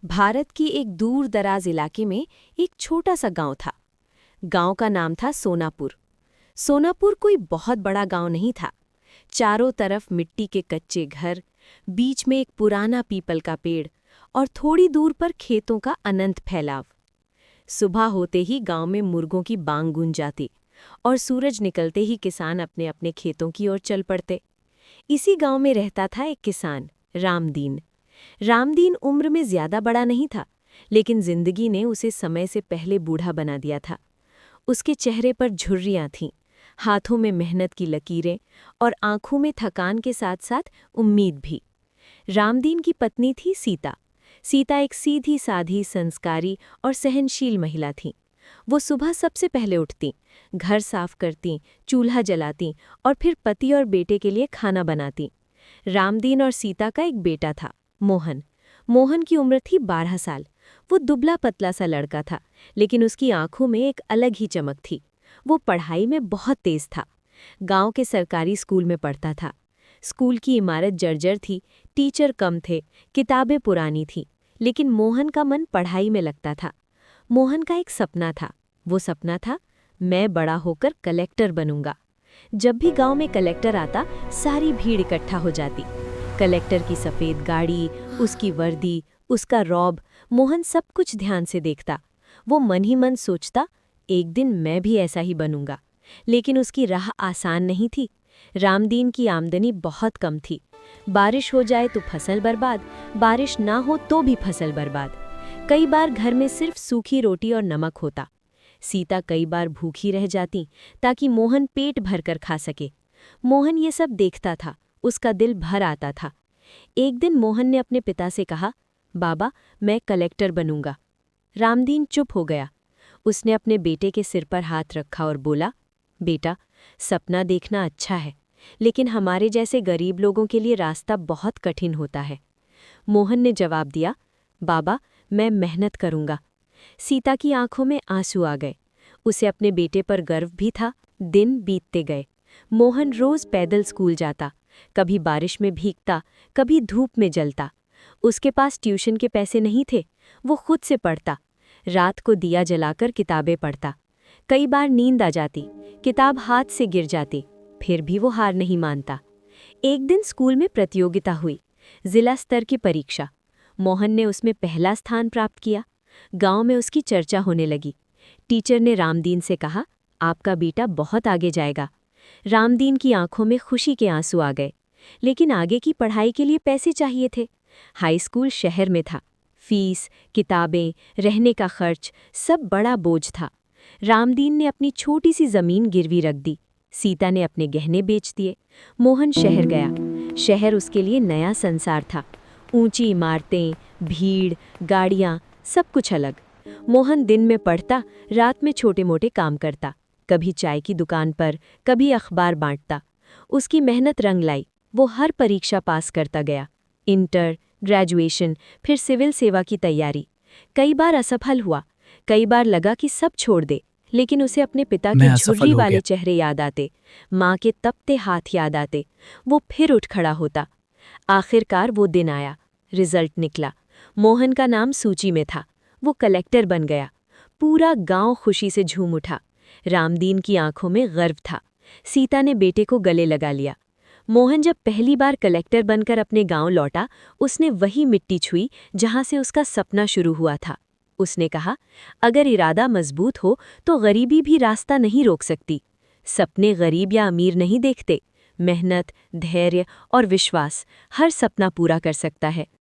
भारत की एक दूर दराज इलाके में एक छोटा सा गांव था। गांव का नाम था सोनापुर। सोनापुर कोई बहुत बड़ा गांव नहीं था। चारों तरफ मिट्टी के कच्चे घर, बीच में एक पुराना पीपल का पेड़ और थोड़ी दूर पर खेतों का अनंत फैलाव। सुबह होते ही गांव में मुर्गों की बांग गूंज जाती और सूरज निकलते ही किसान अपने अपने खेतों की ओर चल पड़ते। इसी गांव में रहता था एक किसान, रामदीन। रामदीन उम्र में ज्यादा बड़ा नहीं था, लेकिन जिंदगी ने उसे समय से पहले बूढ़ा बना दिया था। उसके चेहरे पर झुर्रियां थीं, हाथों में मेहनत की लकीरें और आंखों में थकान के साथ साथ उम्मीद भी। रामदीन की पत्नी थी सीता। सीता एक सीधी साधी, संस्कारी और सहनशील महिला थी। वो सुबह सबसे पहले उठती, घर साफ करती, चूल्हा जलाती और फिर पति और बेटे के लिए खाना बनाती। रामदीन और सीता का एक बेटा था, मोहन। मोहन की उम्र थी 12 साल। वो दुबला पतला सा लड़का था, लेकिन उसकी आंखों में एक अलग ही चमक थी। वो पढ़ाई में बहुत तेज था। गांव के सरकारी स्कूल में पढ़ता था। स्कूल की इमारत जर्जर थी, टीचर कम थे, किताबें पुरानी थीं, लेकिन मोहन का मन पढ़ाई में लगता था। मोहन का एक सपना था। वो सपना था, मैं बड़ा होकर कलेक्टर बनूंगा। जब भी गांव में कलेक्टर आता, सारी भीड़ इकट्ठा हो जाती। कलेक्टर की सफ़ेद गाड़ी, उसकी वर्दी, उसका रौब, मोहन सब कुछ ध्यान से देखता। वो मन ही मन सोचता, एक दिन मैं भी ऐसा ही बनूंगा। लेकिन उसकी राह आसान नहीं थी। रामदीन की आमदनी बहुत कम थी। बारिश हो जाए तो फसल बर्बाद, बारिश ना हो तो भी फसल बर्बाद। कई बार घर में सिर्फ सूखी रोटी और नमक होता। सीता कई बार भूखी रह जाती ताकि मोहन पेट भरकर खा सके। मोहन ये सब देखता था, उसका दिल भर आता था। एक दिन मोहन ने अपने पिता से कहा, बाबा, मैं कलेक्टर बनूंगा। रामदीन चुप हो गया। उसने अपने बेटे के सिर पर हाथ रखा और बोला, बेटा, सपना देखना अच्छा है, लेकिन हमारे जैसे गरीब लोगों के लिए रास्ता बहुत कठिन होता है। मोहन ने जवाब दिया, बाबा, मैं मेहनत करूंगा। सीता की आंखों में आंसू आ गए। उसे अपने बेटे पर गर्व भी था। दिन बीतते गए। मोहन रोज पैदल स्कूल जाता, कभी बारिश में भीगता, कभी धूप में जलता। उसके पास ट्यूशन के पैसे नहीं थे। वो खुद से पढ़ता, रात को दिया जलाकर किताबें पढ़ता। कई बार नींद आ जाती, किताब हाथ से गिर जाती, फिर भी वो हार नहीं मानता। एक दिन स्कूल में प्रतियोगिता हुई, जिला स्तर की परीक्षा। मोहन ने उसमें पहला स्थान प्राप्त किया। गांव में उसकी चर्चा होने लगी। टीचर ने रामदीन से कहा, आपका बेटा बहुत आगे जाएगा। रामदीन की आंखों में खुशी के आंसू आ गए, लेकिन आगे की पढ़ाई के लिए पैसे चाहिए थे। हाई स्कूल शहर में था। फीस, किताबें, रहने का खर्च, सब बड़ा बोझ था। रामदीन ने अपनी छोटी सी जमीन गिरवी रख दी। सीता ने अपने गहने बेच दिए। मोहन शहर गया। शहर उसके लिए नया संसार था। ऊंची इमारतें, भीड़, गाड़ियां, सब कुछ अलग। मोहन दिन में पढ़ता, रात में छोटे मोटे काम करता। कभी चाय की दुकान पर, कभी अखबार बांटता। उसकी मेहनत रंग लाई। वो हर परीक्षा पास करता गया। इंटर, ग्रेजुएशन, फिर सिविल सेवा की तैयारी। कई बार असफल हुआ, कई बार लगा कि सब छोड़ दे, लेकिन उसे अपने पिता के मैं असफल झुर्री हो वाले गया। चेहरे याद आते, माँ के तपते हाथ याद आते। वो फिर उठ खड़ा होता। आखिरकार वो दिन आया, रिजल्ट निकला। मोहन का नाम सूची में था। वो कलेक्टर बन गया। पूरा गांव खुशी से झूम उठा। रामदीन की आंखों में गर्व था। सीता ने बेटे को गले लगा लिया। मोहन जब पहली बार कलेक्टर बनकर अपने गांव लौटा, उसने वही मिट्टी छुई जहां से उसका सपना शुरू हुआ था। उसने कहा, अगर इरादा मजबूत हो तो गरीबी भी रास्ता नहीं रोक सकती। सपने गरीब या अमीर नहीं देखते। मेहनत, धैर्य और विश्वास हर सपना पूरा कर सकता है।